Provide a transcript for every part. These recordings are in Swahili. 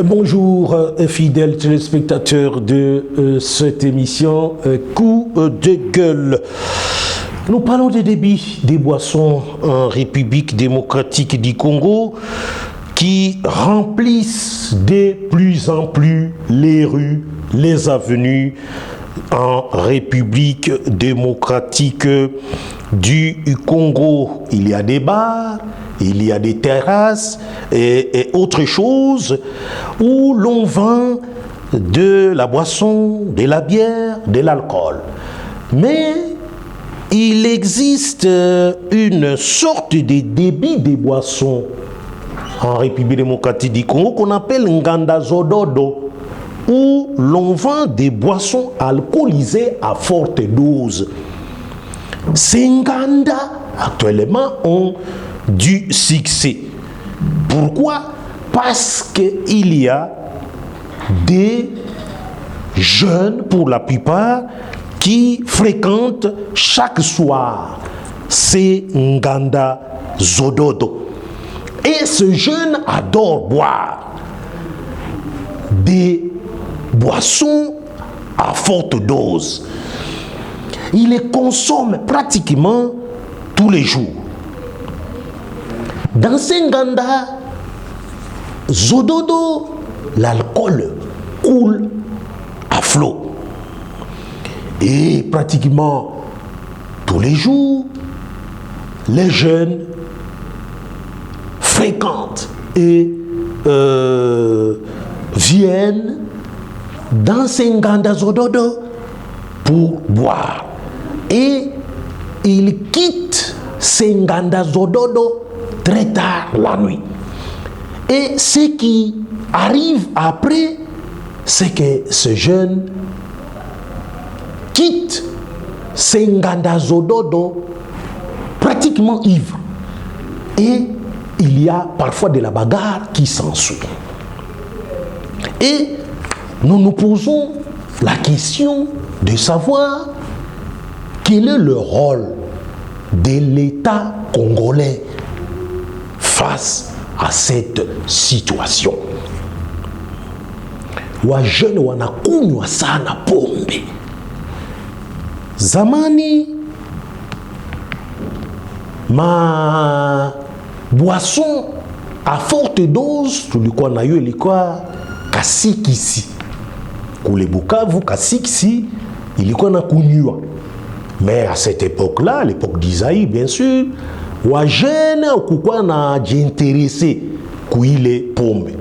Bonjour fidèles téléspectateurs de cette émission Coup de gueule. Nous parlons des débits des boissons en République démocratique du Congo qui remplissent de plus en plus les rues, les avenues en République démocratique du Congo. Il y a des bars, il y a des terrasses et autres choses où l'on vend de la boisson, de la bière, de l'alcool. Mais il existe une sorte de débit des boissons en République démocratique du Congo qu'on appelle Nganda Zododo, où l'on vend des boissons alcoolisées à forte dose. Ces Nganda, actuellement, ont du succès. Pourquoi? Parce qu'il y a des jeunes, pour la plupart, qui fréquentent chaque soir ces Nganda Zododo. Et ce jeune adore boire des boissons à forte dose. Il les consomme pratiquement tous les jours. Dans ces Nganda Zododo, l'alcool coule à flot. Et pratiquement tous les jours, les jeunes fréquentent et viennent dans ces Nganda Zododo pour boire. Et ils quittent ces Nganda Zododo très tard la nuit. Et ce qui arrive après, c'est que ce jeune quitte ces Nganda Zododo pratiquement ivre. Et il y a parfois de la bagarre qui s'ensuit. Et nous nous posons la question de savoir quel est le rôle de l'État congolais face à cette situation. Wajene wanakunywa sana pombe. Zamani ma boisson à forte dose tulikuwa nayo ilikuwa kasikisi. Kule Bukavu kasikisi ilikuwa na kunywa. Mais à cette époque-là, à l'époque d'Isaïe, bien sûr, wajene okukuwa na jinterese kuile pombe.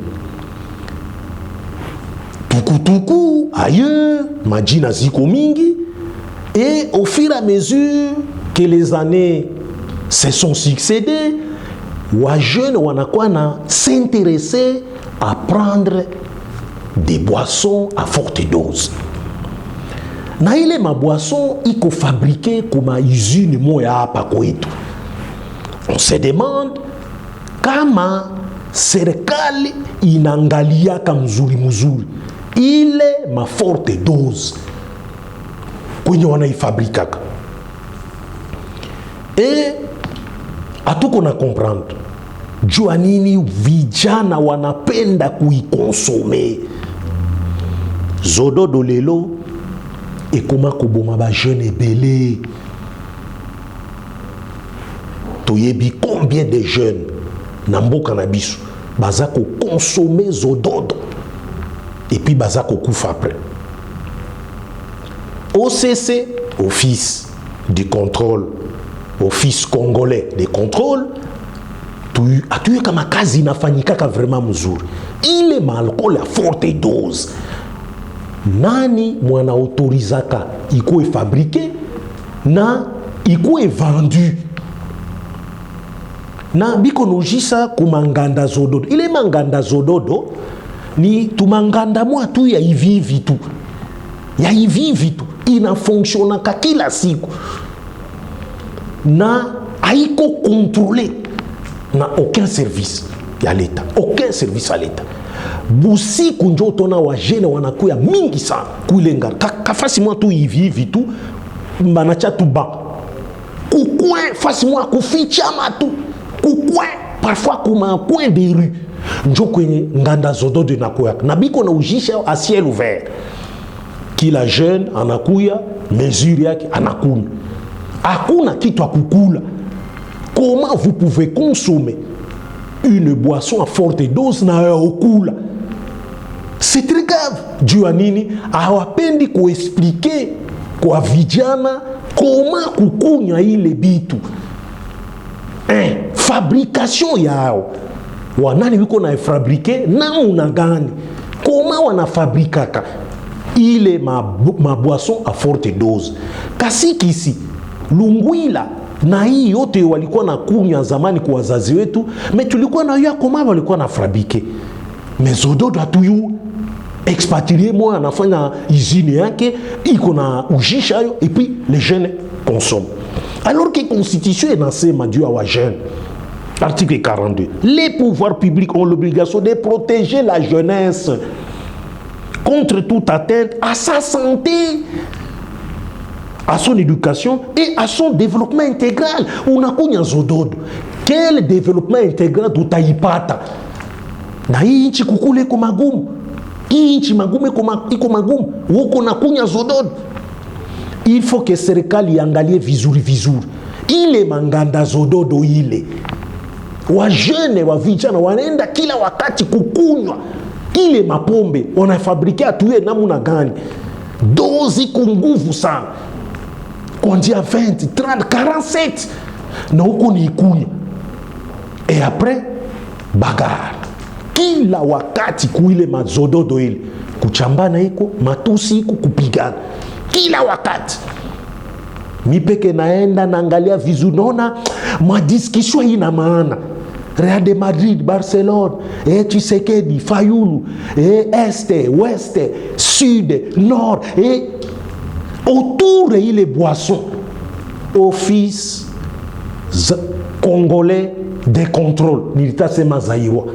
Tukutuku, ailleurs, majina ziko mingi. Et au fur et à mesure que les années se sont succédées, wajene wanakuwa na s'intéresser à prendre des boissons à forte dose. Na ile maboisson iko fabriqué kuma usine moya hapa kwetu. On se demande kama serikali inaangaliaka mzuri mzuri ile ma forte dose kwenye wanaifabrikaka. Et hatuko na comprendre jua nini vijana wanapenda kuikonsome. Zododo lelo ekoma koboma ba jeune ebele. Toyebi combien de jeunes na mboka na biso baza ko consommer zododo et puis baza ko kufa après. OCC, Office du contrôle, Office congolais de contrôle, atuye kama kazi inafanyikaka vraiment mzuri. Ile maalcool à forte dose. Nani mwana autorizaka ikuwe fabriqué na ikuwe vendu. Na biko nojisa kumanganda zododo. Ile manganda zododo ni tumanganda mwa tu ya hivi tu. Ya hivi tu. Ina fonctionnaka kila siku. Na haiko contrôlé na aucun service ya l'État. Aucun service à l'État. Busi kunjo tona wajene wanakuya mingi sana kuilenga. Kafasi mwa tu hivi tu. Mbanacha tu ba. Kukwe fasi mwa kuficha matu. Kukwe parfois comme un coin de rue njo kwenye nganda zododo inakuya na biko na ujisha à ciel ouvert. Kila jeune anakuya mesure yake anakunywa, hakuna kitu akukula. Comment vous pouvez consommer une boisson à forte dose na okula? C'est très grave. Juu ya nini? Hawapendi kuexpliquer kwa vijana comment kukunywa ile bitu. Fabrication yao wanani wiko na fabrike namuna gani, koma wanafabrikaka ile maboisson à forte dose. Kasikisi, Lungwila na hii yote walikuwa na kunywa zamani kwa wazazi wetu, me tulikuwa na ya koma walikuwa na fabrike. Mezododo atuyu expatrié moi anafanya usine yake iko na ujisha yo, et puis les jeunes consomment. Alors que la Constitution est nasema Dieu à jeunes. Article 42. Les pouvoirs publics ont l'obligation de protéger la jeunesse contre toute atteinte à sa santé, à son éducation et à son développement intégral. Unakunya zododo. Quel développement intégral utaipata? Na hii nchi kukule kwa magumu. Hii nchi magumu iko magumu. Woko nakunya zododo. Il faut que serikali iangalie vizuri. Ile manganda zododo ile. Wajene wa vijana wanaenda kila wakati kukunywa ile mapombe, wanafabrikia tuye namuna gani? Dozi kunguvu sana. Kuanzia 20, 30, 47 na huko ni ikunywa. Et après bagarre. Kila wakati kuile mazododo ile. Kuchambana iko, matusi iko, kupigana. Kila wakati. Mipeke naenda naangalia vizuri, naona madiscussion ina maana. Real de Madrid, Barcelone, Tshisekedi, Fayulu, Est, Ouest, Sud, Nord, et autour de les boissons. Office congolais de contrôle. Nilita sema Zaïwa.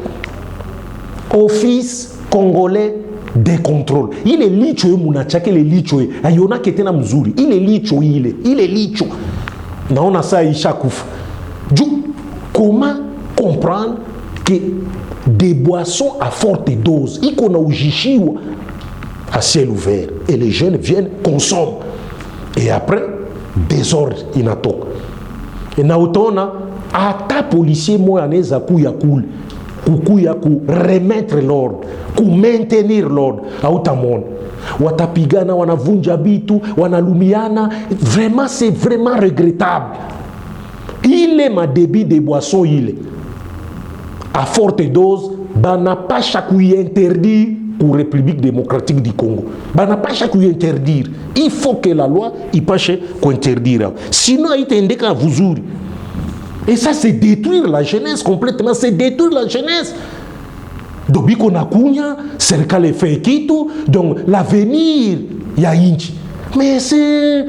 Office congolais de contrôle. Il est licho munachake le licho. Ayona ketena mzuri. Il est licho ile. Il est licho. Naona saa isha kufa. Comment comprendre que des boissons à forte dose, iko na ujishiwa à ciel ouvert, et les jeunes viennent consommer, et après désordre inatoka. Et na utona ata policier moya anaweza kuya ku remettre l'ordre, ku maintenir l'ordre, hautamona. Watapigana, wanavunja bitu, wanalumiana. Vraiment, c'est vraiment regrettable. Il est ma débit des boissons, il est à forte dose, bana pas chaque interdire pour la République démocratique du Congo. Bana pas chaque interdire. Il faut que la loi y passe qu'on interdire. Sinon, il t'indique à vous. Et ça, c'est détruire la jeunesse complètement. C'est détruire la jeunesse. Donc, biko na kunya, serikali fait kitu, donc l'avenir ya inchi. Mais c'est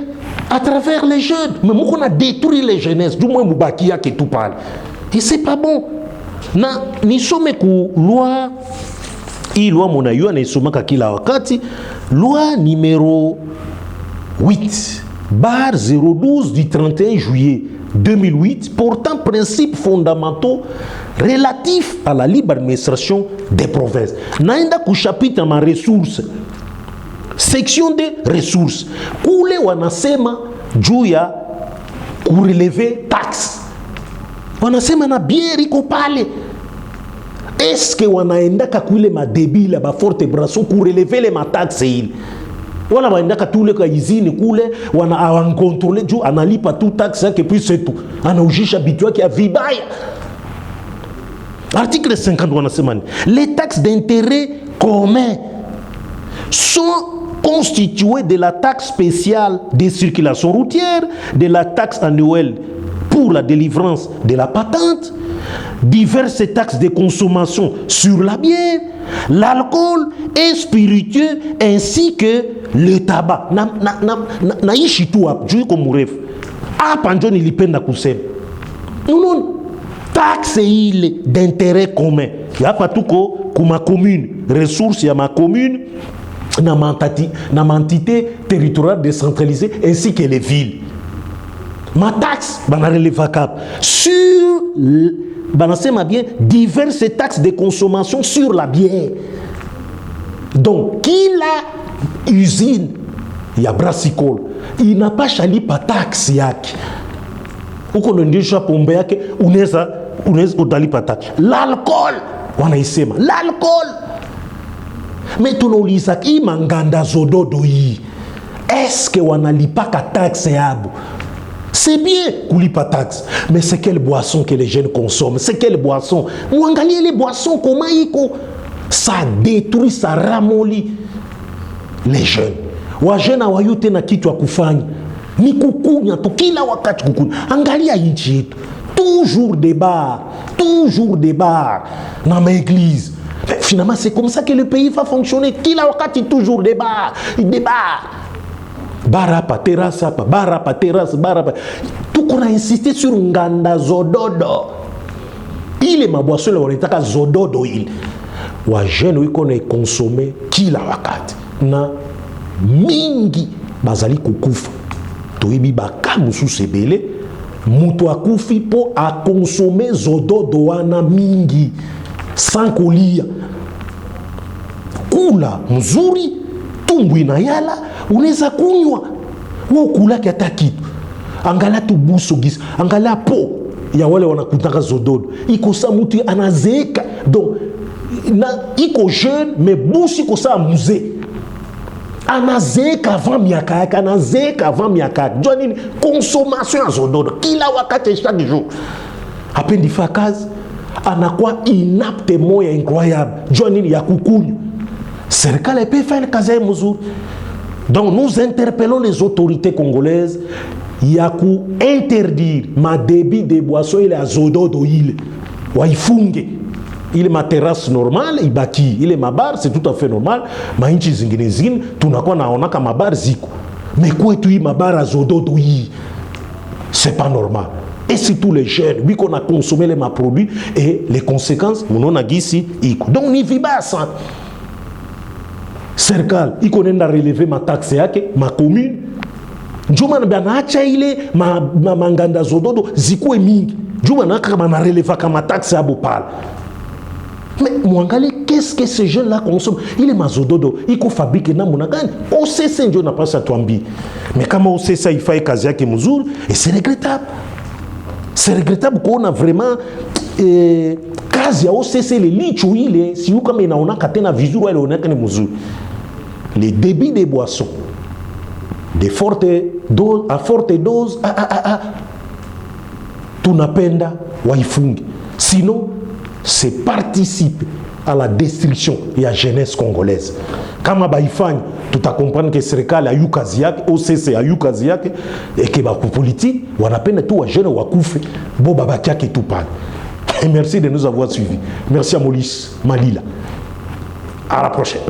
à travers les jeunes. Mais nous, on a détruit les jeunesses. Du moins, Moubakia qui tout parle. Et c'est pas bon. Na nisome ku loi hii loi mnayua naisomaka kila wakati, loi numéro 8 bar 012 du 31 juillet 2008 portant principes fondamentaux relatifs à la libre administration des provinces. Naenda ku chapitre ma ressources, section de ressources, kule wanasema juu ya kurelever taxes. Wanasema na bière iko pale. Est-ce que wanaendaka kuile madebila ba forte brasso kurelever les mataxes ile? Wala waendaka tule kwa izini kule wana awankontrole juu analipa tout taxe yake puis c'est tout. Anaujisha bitu yake ya vibaya. Article 50 wanasema ni les taxes d'intérêt commun sont constituées de la taxe spéciale de circulation routière, de la taxe annuelle pour la délivrance de la patente, diverses taxes de consommation sur la bière, l'alcool et spiritueux ainsi que le tabac. Naishi tu hapa juu kwa mrefu hapa ndio nilipenda kusema non taxe ile d'intérêt commun hapa tuko kuma commune, ressources ya ma commune na entité territoriale décentralisée ainsi que les villes. Ma taxe, sur banasema bien diverses taxes de consommation sur la bière. Donc kila usine ya brassicole inapasha lipa tax yake. Uko ndisha pombe yake unaweza utalipa tax. L'alcool wanaisema l'alcool. Mais tunauliza hii manganda zododo hii, est-ce que wanalipaka tax yabo? C'est bien kulipa taxe, mais c'est quelle boisson que les jeunes consomment? C'est quelle boisson? Mwangalie les boissons comment iko, ça détruit, ça ramollit les jeunes. Wajena wayute na kitu ya kufanya ni kukunya tu, kila wakati kukunya. Angalia nchi yetu, toujours des bars dans ma église. Finalement c'est comme ça que le pays va fonctionner, kila wakati toujours des bars. Barapa, terrasse, barapa, terrasse, barapa. Tout qu'on a insisté sur nganda zododo. Il est ma boisson, on est à zododo. Wa jeune, oui, qu'on est consommé, kila wakati. Na mingi, bazali kukufa. Toibi baka musu sebele. Mutu akufi po a consommer zododo wana mingi. Sans kolia. Kula, mzuri. Tumbu inayala, unaweza kunywa. Wewe kula hata kitu. Angalia tu buso gisi, angalia po ya wale wanakutaka zododo. Iko sa mtu anazeeka. Donc na iko jeune mais buso iko sa mzee. Anazeeka avant miaka yake, anazeeka avant miaka yake. Jua nini? Consommation ya zododo kila wakati, chaque jour. Hapendi fa kazi, anakuwa inapte moya incroyable. Jua nini? Ya kukunywa. Serikali peut faire kazi ya mzuri. Donc nous interpellons les autorités congolaises ya ku interdire ma débit de boissons ile azododo ile waifunge. Ile ma terrasse normale ibaki, ile mabar c'est tout à fait normal. Ma nchi zingine tunakuwa naona kama mabar ziko. Mais kwetu hii mabar azododo hii c'est pas normal. Et surtout les jeunes, oui qu'on a consommé les ma produits et les conséquences munona gisi iko. Donc ni vibasa. Serikali iko nenda relever ma taxe yake ma commune. Njuma banaacha ile manganda zododo zikuwe mingi. Njuma naka bana releva kama taxe yabo pala. Mais mwangalie qu'est-ce que ces jeunes là consomment? Il est mazododo, iko fabrique na muna gani? OCC ndio napasa tuambi. Mais kama OCC ifai kazi yake mzuri, et c'est regrettable. C'est regrettable qu'on a vraiment kazi ya OCC le licho ile si uko kama inaonaka tena vizuri wale onaka ni mzuri. Les débits des boissons de forte dose à forte dose tunapenda waifungi, sinon c'est participe à la destruction de la jeunesse congolaise. Kama baifanya tutakomprendre que serikali ayu kazi yake, OCC ayu kazi yake, et que ba politique wanapenda tu wa jeune wakufe bo babaki yake tu pale. Merci de nous avoir suivis. Merci à Maurice Malila. À la prochaine.